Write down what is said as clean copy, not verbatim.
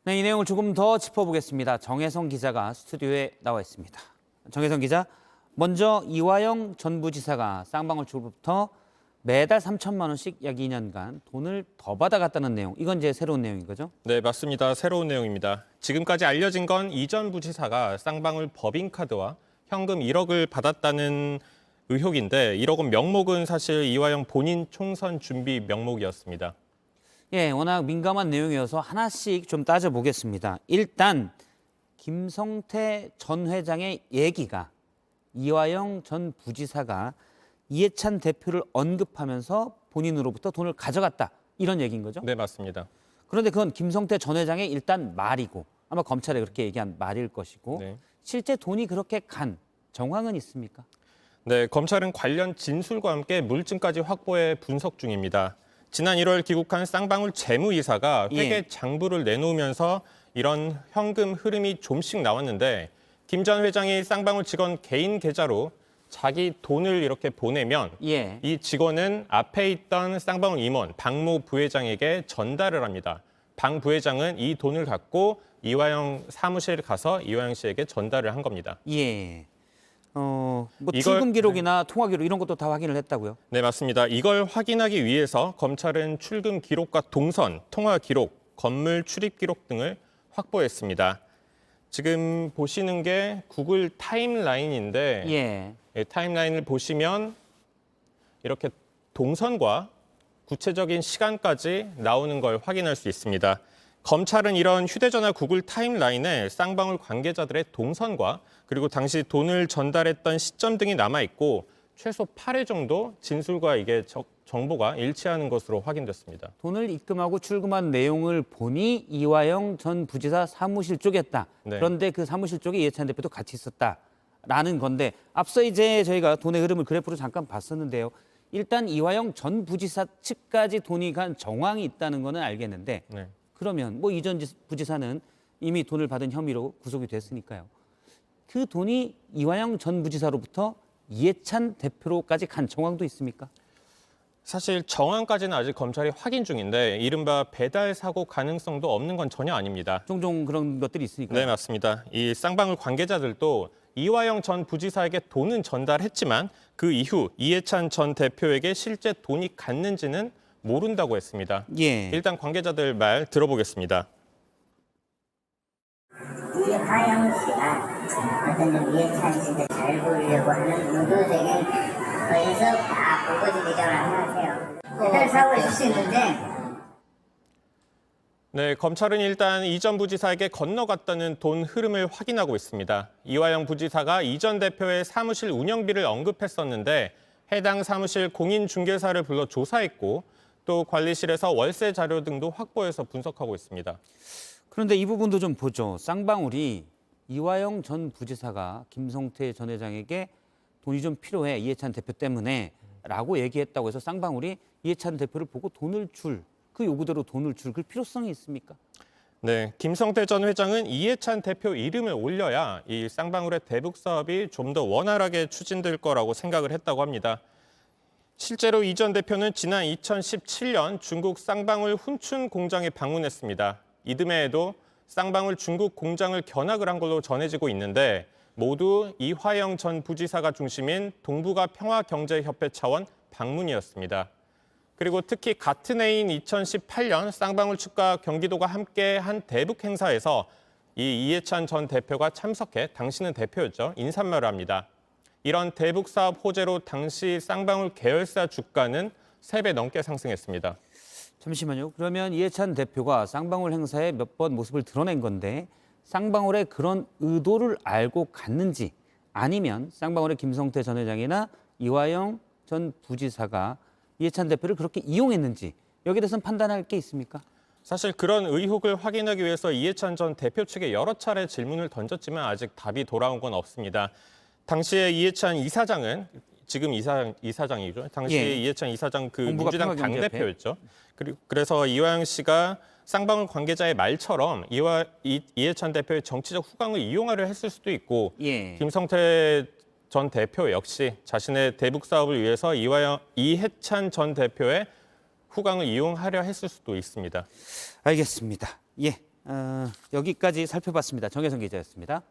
네, 이 내용을 조금 더 짚어보겠습니다. 정혜성 기자가 스튜디오에 나와 있습니다. 정혜성 기자, 먼저 이화영 전 부지사가 쌍방울 출구부터 매달 3천만 원씩 약 2년간 돈을 더 받아갔다는 내용. 이건 이제 새로운 내용인 거죠? 네, 맞습니다. 새로운 내용입니다. 지금까지 알려진 건 이 전 부지사가 쌍방울 법인카드와 현금 1억을 받았다는 의혹인데 1억 원 명목은 사실 이화영 본인 총선 준비 명목이었습니다. 예, 워낙 민감한 내용이어서 하나씩 좀 따져보겠습니다. 일단 김성태 전 회장의 얘기가 이화영 전 부지사가 이해찬 대표를 언급하면서 본인으로부터 돈을 가져갔다. 이런 얘기인 거죠? 네, 맞습니다. 그런데 그건 김성태 전 회장의 일단 말이고 아마 검찰에 그렇게 얘기한 말일 것이고 네. 실제 돈이 그렇게 간 정황은 있습니까? 네, 검찰은 관련 진술과 함께 물증까지 확보해 분석 중입니다. 지난 1월 귀국한 쌍방울 재무이사가 회계 장부를 내놓으면서 이런 현금 흐름이 좀씩 나왔는데 김 전 회장이 쌍방울 직원 개인 계좌로 자기 돈을 이렇게 보내면 이 직원은 앞에 있던 쌍방울 임원 박모 부회장에게 전달을 합니다. 방 부회장은 이 돈을 갖고 이화영 사무실에 가서 이화영 씨에게 전달을 한 겁니다. 예. 뭐 출금 기록이나 통화 기록 이런 것도 다 확인을 했다고요? 네, 맞습니다. 이걸 확인하기 위해서 검찰은 출금 기록과 동선, 통화 기록, 건물 출입 기록 등을 확보했습니다. 지금 보시는 게 구글 타임라인인데 타임라인을 보시면 이렇게 동선과 구체적인 시간까지 나오는 걸 확인할 수 있습니다. 검찰은 이런 휴대전화 구글 타임라인에 쌍방울 관계자들의 동선과 그리고 당시 돈을 전달했던 시점 등이 남아있고 최소 8회 정도 진술과 이게 정보가 일치하는 것으로 확인됐습니다. 돈을 입금하고 출금한 내용을 보니 이화영 전 부지사 사무실 쪽이었다. 네. 그런데 그 사무실 쪽에 이해찬 대표도 같이 있었다라는 건데 앞서 이제 저희가 돈의 흐름을 그래프로 잠깐 봤었는데요. 일단 이화영 전 부지사 측까지 돈이 간 정황이 있다는 거는 알겠는데 네. 그러면 뭐 이 전 부지사는 이미 돈을 받은 혐의로 구속이 됐으니까요. 그 돈이 이화영 전 부지사로부터 이해찬 대표로까지 간 정황도 있습니까? 사실 정황까지는 아직 검찰이 확인 중인데 이른바 배달 사고 가능성도 없는 건 전혀 아닙니다. 종종 그런 것들이 있으니까요. 네, 맞습니다. 이 쌍방울 관계자들도 이화영 전 부지사에게 돈은 전달했지만 그 이후 이해찬 전 대표에게 실제 돈이 갔는지는 모른다고 했습니다. 일단 관계자들 말 들어보겠습니다. 이화영 씨가 어떤 이해찬 씨를 잘 보이려고 하는 의도적인 거에서 다 보고지 대장을 하세요. 배달 사고를 있을 수 있는데. 네, 검찰은 일단 이 전 부지사에게 건너갔다는 돈 흐름을 확인하고 있습니다. 이화영 부지사가 이 전 대표의 사무실 운영비를 언급했었는데 해당 사무실 공인중개사를 불러 조사했고 또 관리실에서 월세 자료 등도 확보해서 분석하고 있습니다. 그런데 이 부분도 좀 보죠. 쌍방울이 이화영 전 부지사가 김성태 전 회장에게 돈이 좀 필요해 이해찬 대표 때문에 라고 얘기했다고 해서 쌍방울이 이해찬 대표를 보고 돈을 줄, 그 요구대로 돈을 줄 그 필요성이 있습니까? 네, 김성태 전 회장은 이해찬 대표 이름을 올려야 이 쌍방울의 대북 사업이 좀 더 원활하게 추진될 거라고 생각을 했다고 합니다. 실제로 이 전 대표는 지난 2017년 중국 쌍방울 훈춘 공장에 방문했습니다. 이듬해에도 쌍방울 중국 공장을 견학을 한 걸로 전해지고 있는데 모두 이화영 전 부지사가 중심인 동북아 평화경제협회 차원 방문이었습니다. 그리고 특히 같은 해인 2018년 쌍방울 측과 경기도가 함께 한 대북 행사에서 이 이해찬 전 대표가 참석해 당시는 대표였죠. 인사말을 합니다. 이런 대북 사업 호재로 당시 쌍방울 계열사 주가는 3배 넘게 상승했습니다. 잠시만요. 그러면 이해찬 대표가 쌍방울 행사에 몇 번 모습을 드러낸 건데 쌍방울의 그런 의도를 알고 갔는지 아니면 쌍방울의 김성태 전 회장이나 이화영 전 부지사가 이해찬 대표를 그렇게 이용했는지 여기에 대해서는 판단할 게 있습니까? 사실 그런 의혹을 확인하기 위해서 이해찬 전 대표 측에 여러 차례 질문을 던졌지만 아직 답이 돌아온 건 없습니다. 당시에 이해찬 이사장은 지금 이사장이죠. 당시에 이해찬 이사장 그 민주당 당대표였죠. 그래서 이화영 씨가 쌍방울 관계자의 말처럼 이해찬 대표의 정치적 후광을 이용하려 했을 수도 있고 김성태 전 대표 역시 자신의 대북 사업을 위해서 이해찬 전 대표의 후광을 이용하려 했을 수도 있습니다. 알겠습니다. 여기까지 살펴봤습니다. 정혜성 기자였습니다.